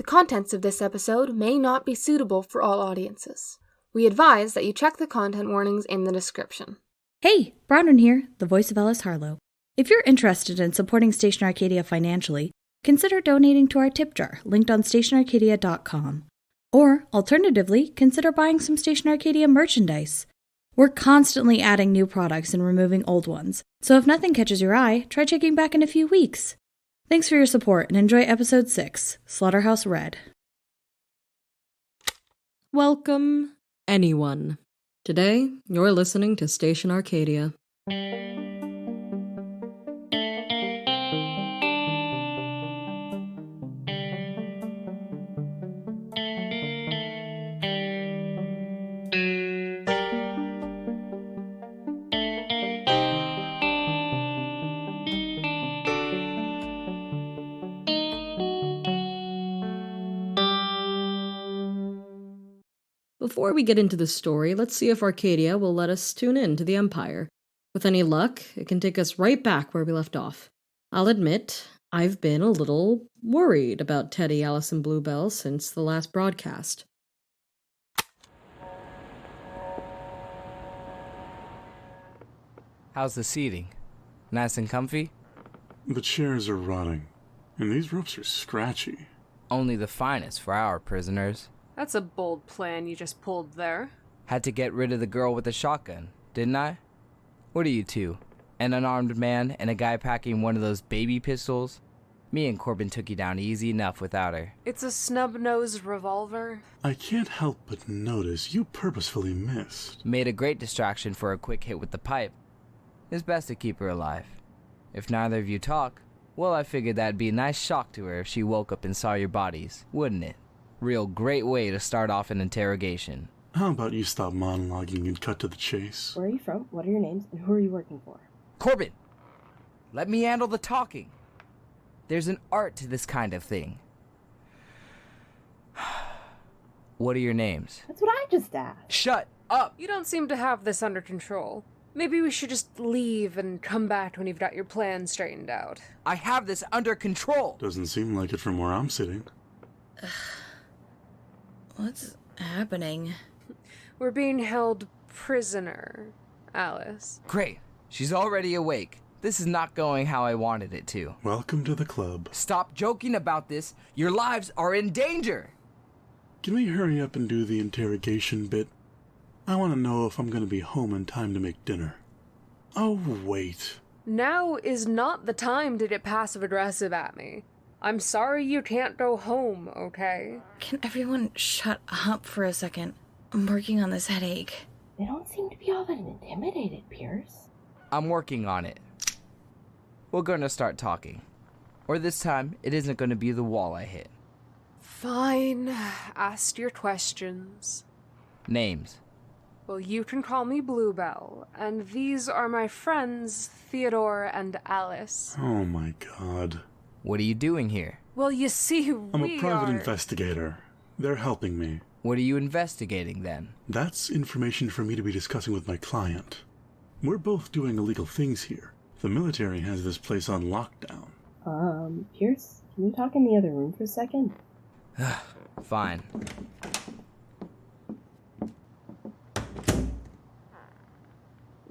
The contents of this episode may not be suitable for all audiences. We advise that you check the content warnings in the description. Hey, Bronwyn here, the voice of Ellis Harlow. If you're interested in supporting Station Arcadia financially, consider donating to our tip jar, linked on stationarcadia.com. Or, alternatively, consider buying some Station Arcadia merchandise. We're constantly adding new products and removing old ones, so if nothing catches your eye, try checking back in a few weeks. Thanks for your support and enjoy Episode 6, Slaughterhouse Red. Welcome, anyone. Today, you're listening to Station Arcadia. Before we get into the story, let's see if Arcadia will let us tune in to the Empire. With any luck, it can take us right back where we left off. I'll admit, I've been a little worried about Teddy, Alice, and Bluebell since the last broadcast. How's the seating? Nice and comfy? The chairs are rotting, and these ropes are scratchy. Only the finest for our prisoners. That's a bold plan you just pulled there. Had to get rid of the girl with the shotgun, didn't I? What are you two? An unarmed man and a guy packing one of those baby pistols? Me and Corbin took you down easy enough without her. It's a snub-nosed revolver. I can't help but notice you purposefully missed. Made a great distraction for a quick hit with the pipe. It's best to keep her alive. If neither of you talk, well, I figured that'd be a nice shock to her if she woke up and saw your bodies, wouldn't it? Real great way to start off an interrogation. How about you stop monologuing and cut to the chase? Where are you from? What are your names? And who are you working for? Corbin! Let me handle the talking. There's an art to this kind of thing. What are your names? That's what I just asked. Shut up! You don't seem to have this under control. Maybe we should just leave and come back when you've got your plan straightened out. I have this under control! Doesn't seem like it from where I'm sitting. What's happening? We're being held prisoner, Alice. Great. She's already awake. This is not going how I wanted it to. Welcome to the club. Stop joking about this. Your lives are in danger. Can we hurry up and do the interrogation bit? I want to know if I'm going to be home in time to make dinner. Oh, wait. Now is not the time to get passive-aggressive at me. I'm sorry you can't go home, okay? Can everyone shut up for a second? I'm working on this headache. They don't seem to be all that intimidated, Pierce. I'm working on it. We're going to start talking. Or this time, it isn't going to be the wall I hit. Fine. Ask your questions. Names. Well, you can call me Bluebell, and these are my friends, Theodore and Alice. Oh my god. What are you doing here? Well, you see, I'm a private investigator. They're helping me. What are you investigating, then? That's information for me to be discussing with my client. We're both doing illegal things here. The military has this place on lockdown. Pierce, can we talk in the other room for a second? Fine.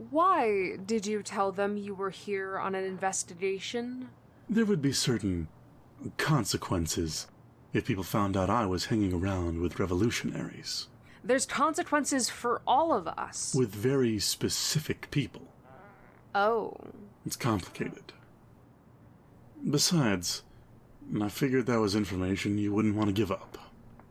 Why did you tell them you were here on an investigation? There would be certain consequences if people found out I was hanging around with revolutionaries. There's consequences for all of us. With very specific people. Oh. It's complicated. Besides, I figured that was information you wouldn't want to give up.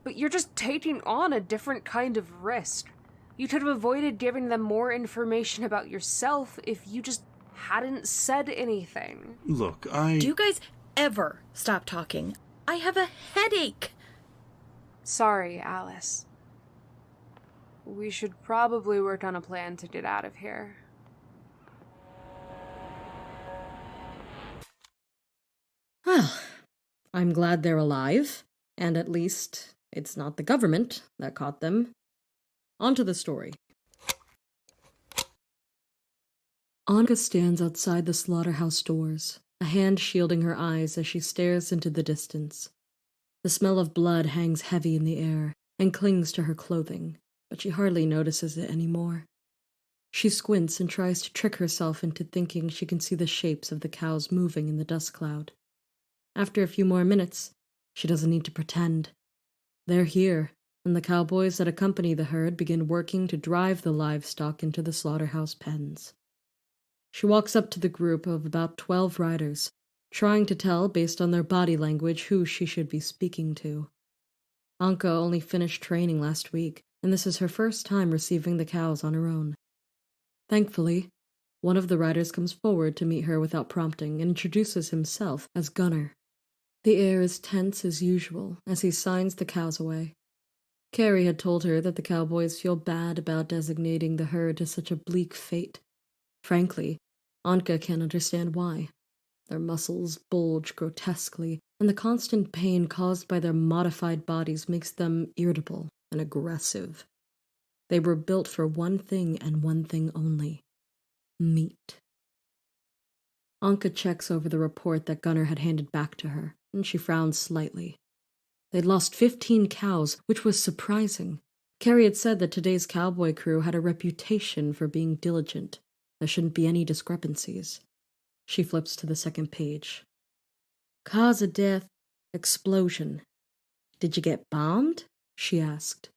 But you're just taking on a different kind of risk. You could have avoided giving them more information about yourself if you just hadn't said anything. Look, Do you guys ever stop talking? I have a headache. Sorry, Alice. We should probably work on a plan to get out of here. Well, I'm glad they're alive, and at least it's not the government that caught them. On to the story. Anka stands outside the slaughterhouse doors, a hand shielding her eyes as she stares into the distance. The smell of blood hangs heavy in the air and clings to her clothing, but she hardly notices it anymore. She squints and tries to trick herself into thinking she can see the shapes of the cows moving in the dust cloud. After a few more minutes, she doesn't need to pretend. They're here, and the cowboys that accompany the herd begin working to drive the livestock into the slaughterhouse pens. She walks up to the group of about 12 riders, trying to tell based on their body language who she should be speaking to. Anka only finished training last week, and this is her first time receiving the cows on her own. Thankfully, one of the riders comes forward to meet her without prompting and introduces himself as Gunner. The air is tense as usual as he signs the cows away. Carrie had told her that the cowboys feel bad about designating the herd to such a bleak fate. Frankly, Anka can't understand why. Their muscles bulge grotesquely, and the constant pain caused by their modified bodies makes them irritable and aggressive. They were built for one thing and one thing only: meat. Anka checks over the report that Gunner had handed back to her, and she frowns slightly. They'd lost 15 cows, which was surprising. Carrie had said that today's cowboy crew had a reputation for being diligent. There shouldn't be any discrepancies. She flips to the second page. Cause of death, explosion. Did you get bombed? She asked.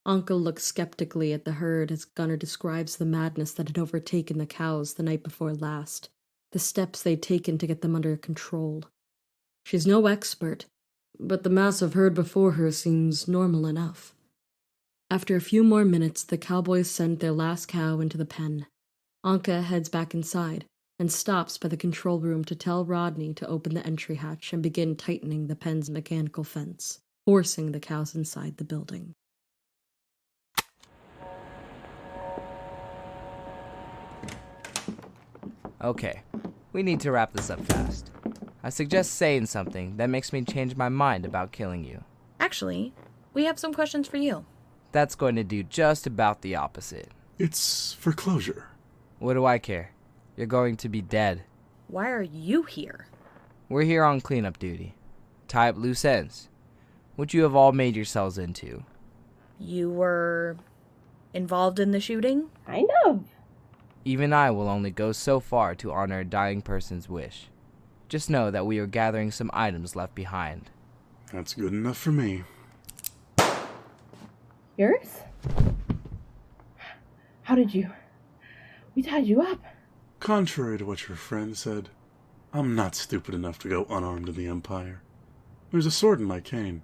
Anka looks skeptically at the herd as Gunner describes the madness that had overtaken the cows the night before last, the steps they'd taken to get them under control. She's no expert, but the massive herd before her seems normal enough. After a few more minutes, the cowboys send their last cow into the pen. Anka heads back inside and stops by the control room to tell Rodney to open the entry hatch and begin tightening the pen's mechanical fence, forcing the cows inside the building. Okay, we need to wrap this up fast. I suggest saying something that makes me change my mind about killing you. Actually, we have some questions for you. That's going to do just about the opposite. It's for closure. What do I care? You're going to be dead. Why are you here? We're here on cleanup duty. Tie up loose ends. What you have all made yourselves into. You were involved in the shooting? Kind of. Even I will only go so far to honor a dying person's wish. Just know that we are gathering some items left behind. That's good enough for me. Yours? How did you? We tied you up. Contrary to what your friend said, I'm not stupid enough to go unarmed in the Empire. There's a sword in my cane.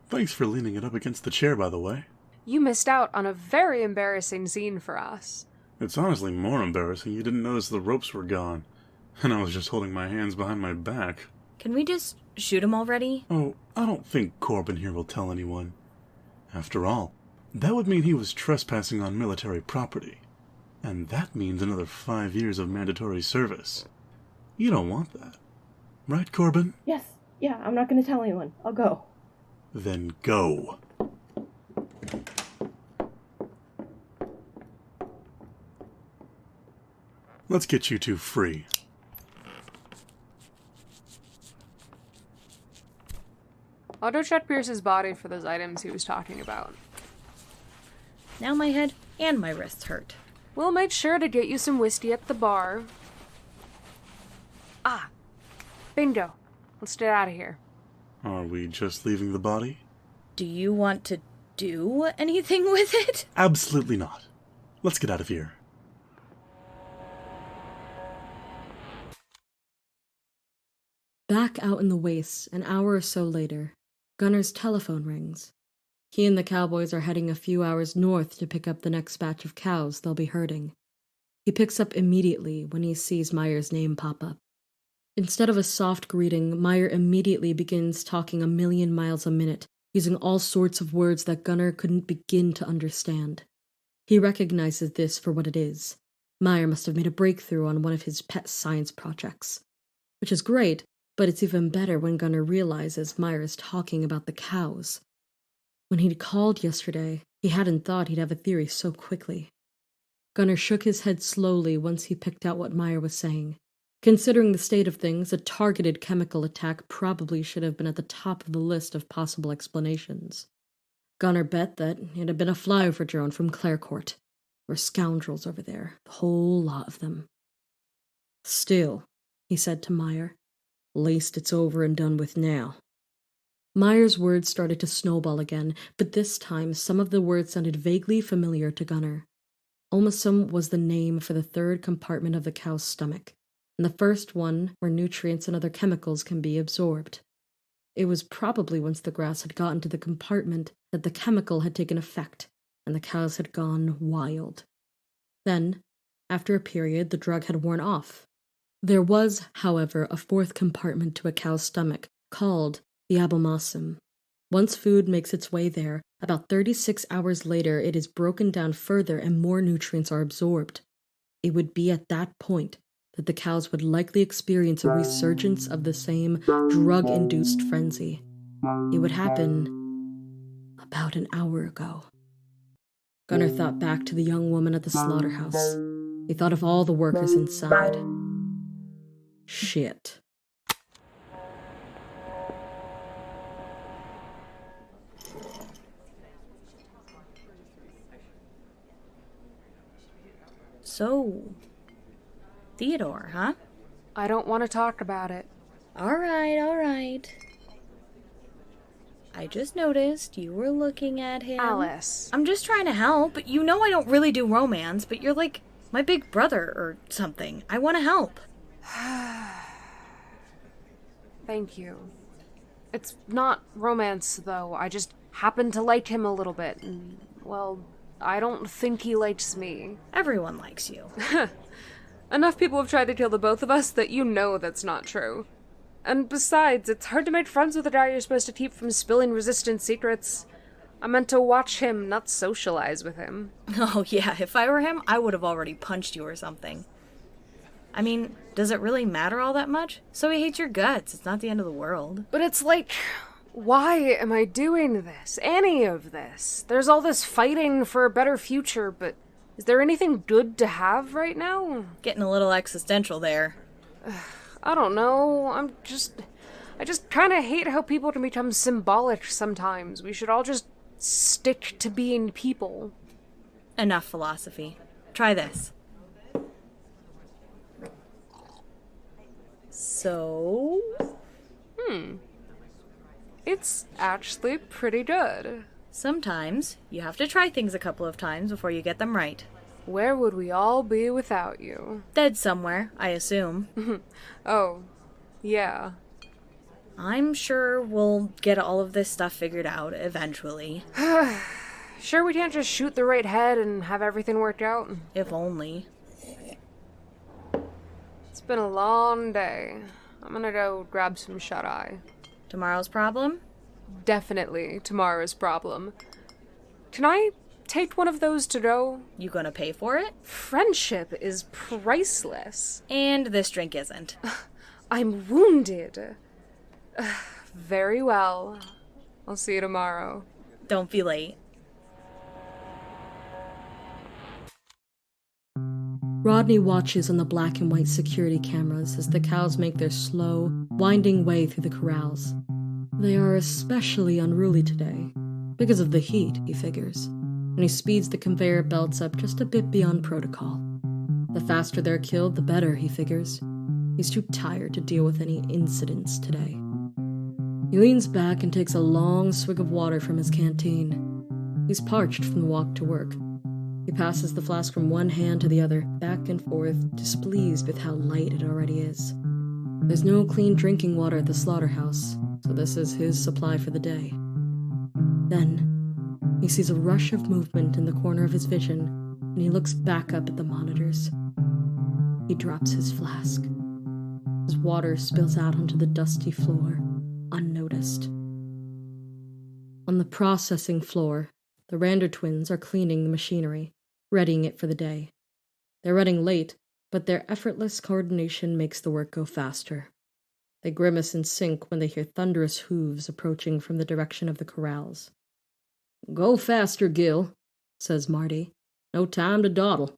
Thanks for leaning it up against the chair, by the way. You missed out on a very embarrassing scene for us. It's honestly more embarrassing you didn't notice the ropes were gone, and I was just holding my hands behind my back. Can we just shoot him already? Oh, I don't think Corbin here will tell anyone. After all, that would mean he was trespassing on military property. And that means another 5 years of mandatory service. You don't want that. Right, Corbin? Yes. Yeah, I'm not going to tell anyone. I'll go. Then go. Let's get you two free. Auto check Pierce's body for those items he was talking about. Now my head and my wrists hurt. We'll make sure to get you some whiskey at the bar. Ah, bingo. Let's get out of here. Are we just leaving the body? Do you want to do anything with it? Absolutely not. Let's get out of here. Back out in the wastes, an hour or so later, Gunner's telephone rings. He and the cowboys are heading a few hours north to pick up the next batch of cows they'll be herding. He picks up immediately when he sees Meyer's name pop up. Instead of a soft greeting, Meyer immediately begins talking 1,000,000 miles a minute, using all sorts of words that Gunner couldn't begin to understand. He recognizes this for what it is. Meyer must have made a breakthrough on one of his pet science projects. Which is great, but it's even better when Gunner realizes Meyer is talking about the cows. When he'd called yesterday, he hadn't thought he'd have a theory so quickly. Gunner shook his head slowly once he picked out what Meyer was saying. Considering the state of things, a targeted chemical attack probably should have been at the top of the list of possible explanations. Gunnar bet that it had been a flyover drone from Clarecourt. There were scoundrels over there, the whole lot of them. Still, he said to Meyer, least it's over and done with now. Meyer's words started to snowball again, but this time some of the words sounded vaguely familiar to Gunnar. Omasum was the name for the third compartment of the cow's stomach, and the first one where nutrients and other chemicals can be absorbed. It was probably once the grass had gotten to the compartment that the chemical had taken effect, and the cows had gone wild. Then, after a period, the drug had worn off. There was, however, a fourth compartment to a cow's stomach, called the abomasum. Once food makes its way there, about 36 hours later it is broken down further and more nutrients are absorbed. It would be at that point that the cows would likely experience a resurgence of the same drug-induced frenzy. It would happen about an hour ago. Gunnar thought back to the young woman at the slaughterhouse. He thought of all the workers inside. Shit. So, Theodore, huh? I don't want to talk about it. All right. I just noticed you were looking at him. Alice. I'm just trying to help. You know I don't really do romance, but you're like my big brother or something. I want to help. Thank you. It's not romance, though. I just happen to like him a little bit, and, well, I don't think he likes me. Everyone likes you. Enough people have tried to kill the both of us that you know that's not true. And besides, it's hard to make friends with a guy you're supposed to keep from spilling resistant secrets. I meant to watch him, not socialize with him. Oh yeah, if I were him, I would have already punched you or something. I mean, does it really matter all that much? So he hates your guts. It's not the end of the world. But it's like, why am I doing this? Any of this? There's all this fighting for a better future, but is there anything good to have right now? Getting a little existential there. I don't know. I just kind of hate how people can become symbolic sometimes. We should all just stick to being people. Enough philosophy. Try this. So? It's actually pretty good. Sometimes you have to try things a couple of times before you get them right. Where would we all be without you? Dead somewhere, I assume. Oh, yeah. I'm sure we'll get all of this stuff figured out eventually. Sure we can't just shoot the right head and have everything worked out? If only. It's been a long day. I'm gonna go grab some shut-eye. Tomorrow's problem? Definitely tomorrow's problem. Can I take one of those to go? You gonna pay for it? Friendship is priceless. And this drink isn't. I'm wounded. Very well. I'll see you tomorrow. Don't be late. Rodney watches on the black and white security cameras as the cows make their slow, winding way through the corrals. They are especially unruly today, because of the heat, he figures, and he speeds the conveyor belts up just a bit beyond protocol. The faster they're killed, the better, he figures. He's too tired to deal with any incidents today. He leans back and takes a long swig of water from his canteen. He's parched from the walk to work. He passes the flask from one hand to the other, back and forth, displeased with how light it already is. There's no clean drinking water at the slaughterhouse, so this is his supply for the day. Then, he sees a rush of movement in the corner of his vision, and he looks back up at the monitors. He drops his flask. His water spills out onto the dusty floor, unnoticed. On the processing floor, the Rander twins are cleaning the machinery, readying it for the day. They're running late, but their effortless coordination makes the work go faster. They grimace in sync when they hear thunderous hooves approaching from the direction of the corrals. "Go faster, Gil," says Marty. "No time to dawdle."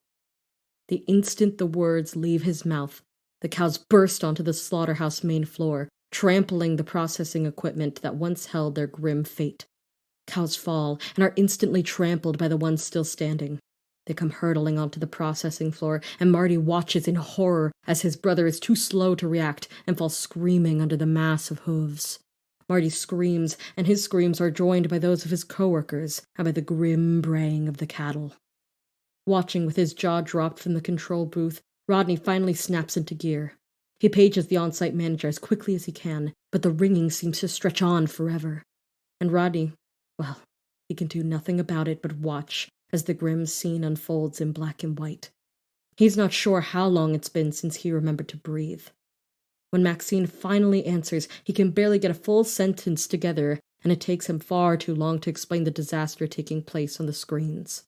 The instant the words leave his mouth, The cows burst onto the slaughterhouse main floor, trampling the processing equipment that once held their grim fate. Cows fall and are instantly trampled by the ones still standing. They come hurtling onto the processing floor, and Marty watches in horror as his brother is too slow to react and falls screaming under the mass of hooves. Marty screams, and his screams are joined by those of his coworkers and by the grim braying of the cattle. Watching with his jaw dropped from the control booth, Rodney finally snaps into gear. He pages the on-site manager as quickly as he can, but the ringing seems to stretch on forever. And Rodney, well, he can do nothing about it but watch as the grim scene unfolds in black and white. He's not sure how long it's been since he remembered to breathe. When Maxine finally answers, he can barely get a full sentence together, and it takes him far too long to explain the disaster taking place on the screens.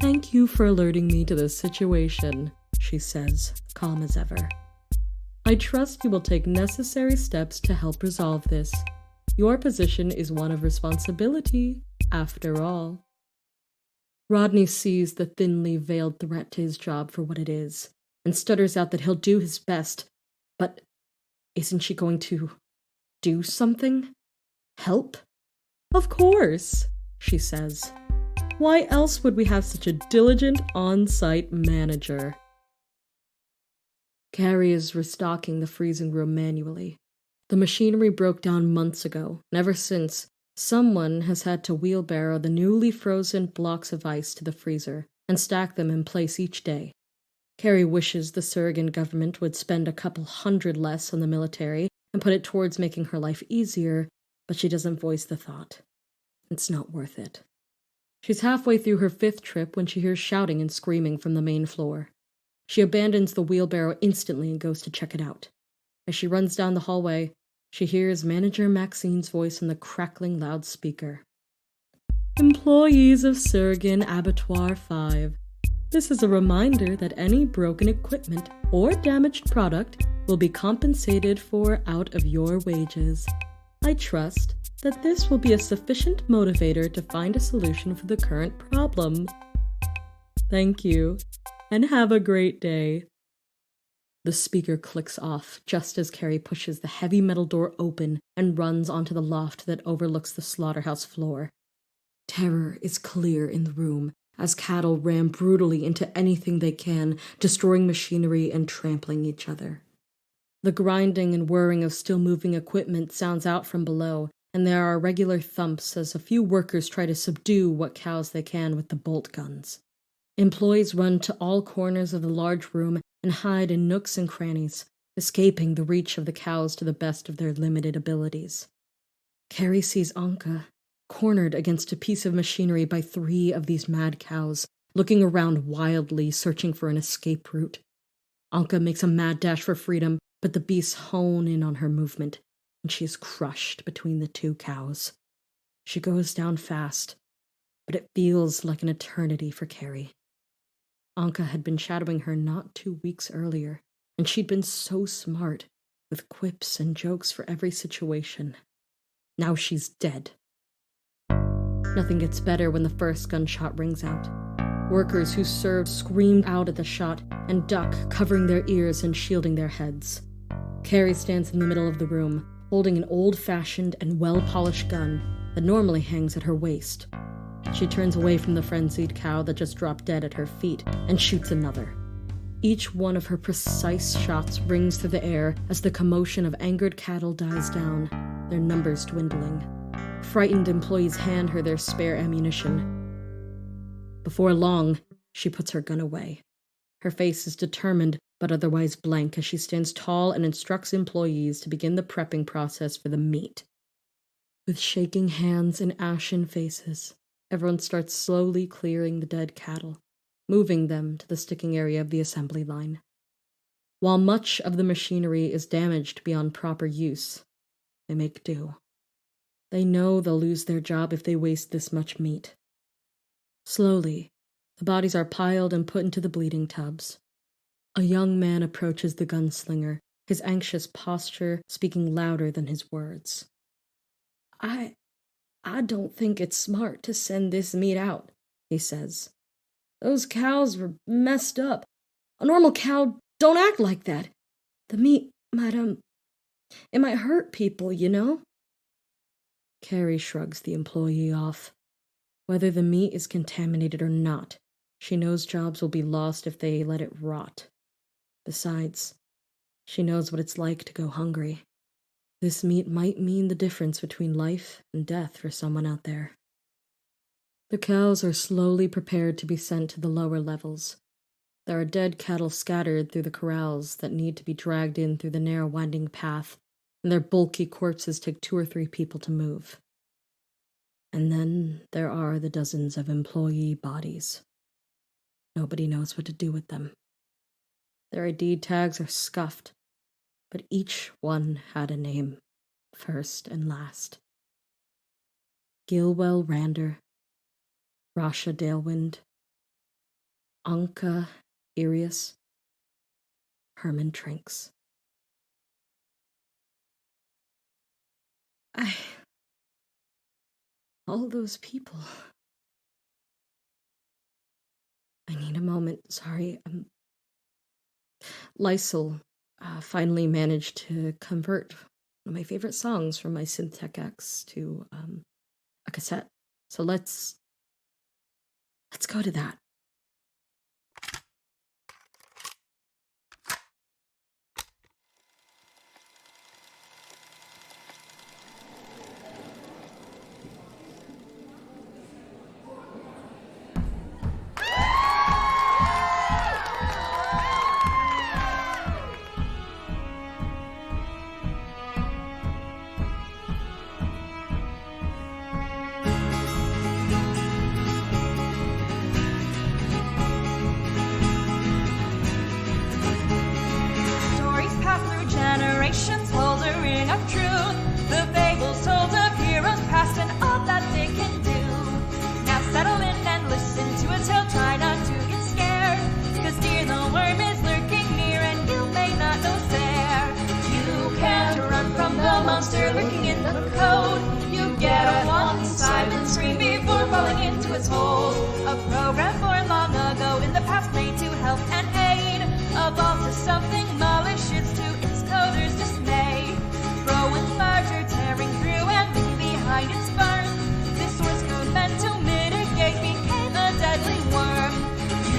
"Thank you for alerting me to this situation," she says, calm as ever. "I trust you will take necessary steps to help resolve this. Your position is one of responsibility, after all." Rodney sees the thinly veiled threat to his job for what it is, and stutters out that he'll do his best. But isn't she going to do something? Help? "Of course," she says. "Why else would we have such a diligent on-site manager?" Carrie is restocking the freezing room manually. The machinery broke down months ago, and ever since, someone has had to wheelbarrow the newly frozen blocks of ice to the freezer and stack them in place each day. Carrie wishes the Surgan government would spend a couple hundred less on the military and put it towards making her life easier, but she doesn't voice the thought. It's not worth it. She's halfway through her 5th trip when she hears shouting and screaming from the main floor. She abandons the wheelbarrow instantly and goes to check it out. As she runs down the hallway, she hears Manager Maxine's voice on the crackling loudspeaker. "Employees of Surgan Abattoir 5. This is a reminder that any broken equipment or damaged product will be compensated for out of your wages. I trust that this will be a sufficient motivator to find a solution for the current problem. Thank you, and have a great day." The speaker clicks off just as Carrie pushes the heavy metal door open and runs onto the loft that overlooks the slaughterhouse floor. Terror is clear in the room as cattle ram brutally into anything they can, destroying machinery and trampling each other. The grinding and whirring of still-moving equipment sounds out from below, and there are regular thumps as a few workers try to subdue what cows they can with the bolt guns. Employees run to all corners of the large room and hide in nooks and crannies, escaping the reach of the cows to the best of their limited abilities. Carrie sees Anka, cornered against a piece of machinery by 3 of these mad cows, looking around wildly, searching for an escape route. Anka makes a mad dash for freedom, but the beasts hone in on her movement, and she is crushed between the 2 cows. She goes down fast, but it feels like an eternity for Carrie. Anka had been shadowing her not 2 weeks earlier, and she'd been so smart, with quips and jokes for every situation. Now she's dead. Nothing gets better when the first gunshot rings out. Workers who served screamed out at the shot and duck, covering their ears and shielding their heads. Carrie stands in the middle of the room, holding an old-fashioned and well-polished gun that normally hangs at her waist. She turns away from the frenzied cow that just dropped dead at her feet and shoots another. Each one of her precise shots rings through the air as the commotion of angered cattle dies down, their numbers dwindling. Frightened employees hand her their spare ammunition. Before long, she puts her gun away. Her face is determined but otherwise blank as she stands tall and instructs employees to begin the prepping process for the meat. With shaking hands and ashen faces, everyone starts slowly clearing the dead cattle, moving them to the sticking area of the assembly line. While much of the machinery is damaged beyond proper use, they make do. They know they'll lose their job if they waste this much meat. Slowly, the bodies are piled and put into the bleeding tubs. A young man approaches the gunslinger, his anxious posture speaking louder than his words. I don't think it's smart to send this meat out, he says. Those cows were messed up. A normal cow don't act like that. The meat might, it might hurt people, you know? Carrie shrugs the employee off. Whether the meat is contaminated or not, she knows jobs will be lost if they let it rot. Besides, she knows what it's like to go hungry. This meat might mean the difference between life and death for someone out there. The cows are slowly prepared to be sent to the lower levels. There are dead cattle scattered through the corrals that need to be dragged in through the narrow winding path, and their bulky corpses take 2 or 3 people to move. And then there are the dozens of employee bodies. Nobody knows what to do with them. Their ID tags are scuffed, but each one had a name, first and last. Gilwell Rander, Rasha Dalewind, Anka Irius, Herman Trinks. All those people. I need a moment, sorry. Lysol finally managed to convert one of my favorite songs from my Syntech X to a cassette. So let's go to that. Generations hold a ring of truth. The fables told of heroes past and all that they can do. Now settle in and listen to a tale. Try not to get scared, 'cause dear, the worm is lurking near and you may not know it's there. You can't run from the monster lurking in the code. You get a one silent scream before falling into its hold. A program born long ago in the past made to help and aid. Evolved to something malicious to coders' dismay, growing larger, tearing through and leaving behind its burn. This source code meant to mitigate became a deadly worm.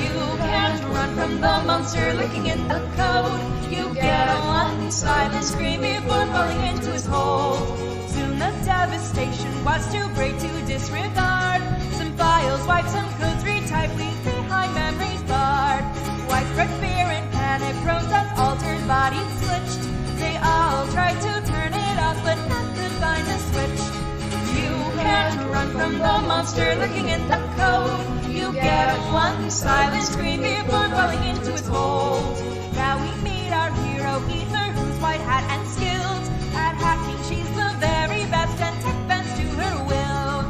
You can't run from the monster lurking in the code. You get a one silent scream before falling into his hold. Soon the devastation was too great to disregard. Some files wiped, some codes retyped, leave behind memories barred. Widespread fear and panic rose as altered bodies switched. They all tried to turn it off, but none could find a switch. You can't run from the monster lurking in the code. You get a one silent scream before falling into its hold. Now we meet our hero Ether, who's white hat and skilled at hacking. She's the very best and tech bends to her will.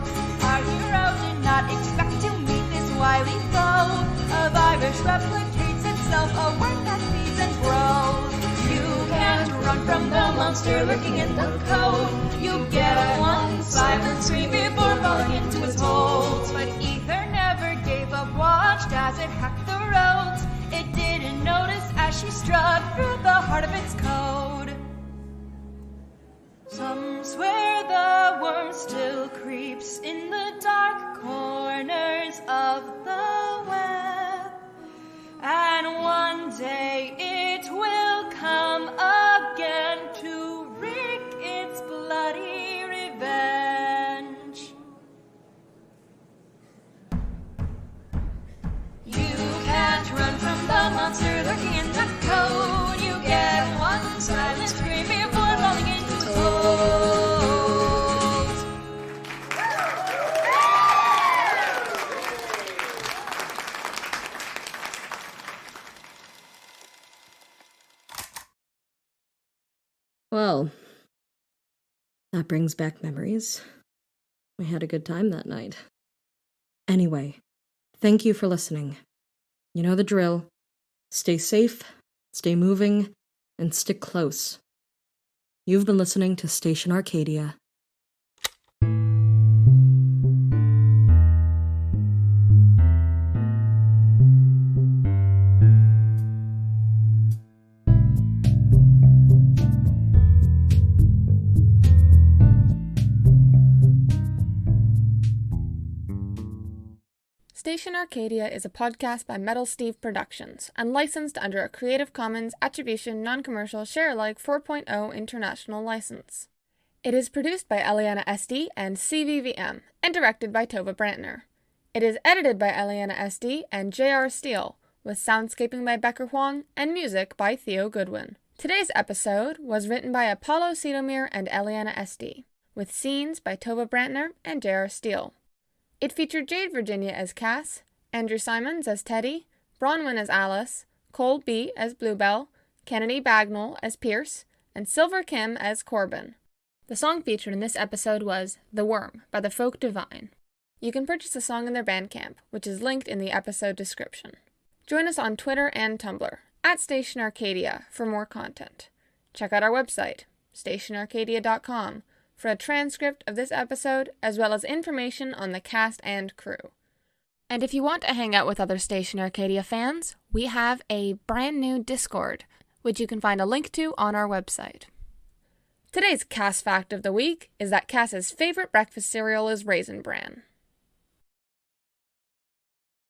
Our hero did not expect to meet this wily foe. A virus replicates itself, a worm that feeds and grows. You can't run from the monster lurking in the code. You get a one silent scream before falling into its hold. But Ether never gave up, watched as it hacked the roads. It didn't notice as she struck through the heart of its code. Some swear the worm still creeps in the dark corners of the web, and one day it will come again to wreak its bloody revenge. You can't run from the monster lurking in the code. You get one silent scream before falling into its hold. Well, that brings back memories. We had a good time that night. Anyway, thank you for listening. You know the drill. Stay safe, stay moving, and stick close. You've been listening to Station Arcadia. Station Arcadia is a podcast by Metal Steve Productions and licensed under a Creative Commons Attribution Non-Commercial Share-alike 4.0 international license. It is produced by Eliana SD and CVVM and directed by Tova Brantner. It is edited by Eliana SD and J.R. Steele, with soundscaping by Becker Huang and music by Theo Goodwin. Today's episode was written by Apollo Sidomir and Eliana SD, with scenes by Tova Brantner and J.R. Steele. It featured Jade Virginia as Cass, Andrew Simons as Teddy, Bronwyn as Alice, Cole B. as Bluebell, Kennedy Bagnall as Pierce, and Silver Kim as Corbin. The song featured in this episode was The Worm by the Folk Divine. You can purchase the song in their Bandcamp, which is linked in the episode description. Join us on Twitter and Tumblr, @Station Arcadia, for more content. Check out our website, stationarcadia.com, for a transcript of this episode, as well as information on the cast and crew. And if you want to hang out with other Station Arcadia fans, we have a brand new Discord, which you can find a link to on our website. Today's Cass fact of the week is that Cass's favorite breakfast cereal is Raisin Bran.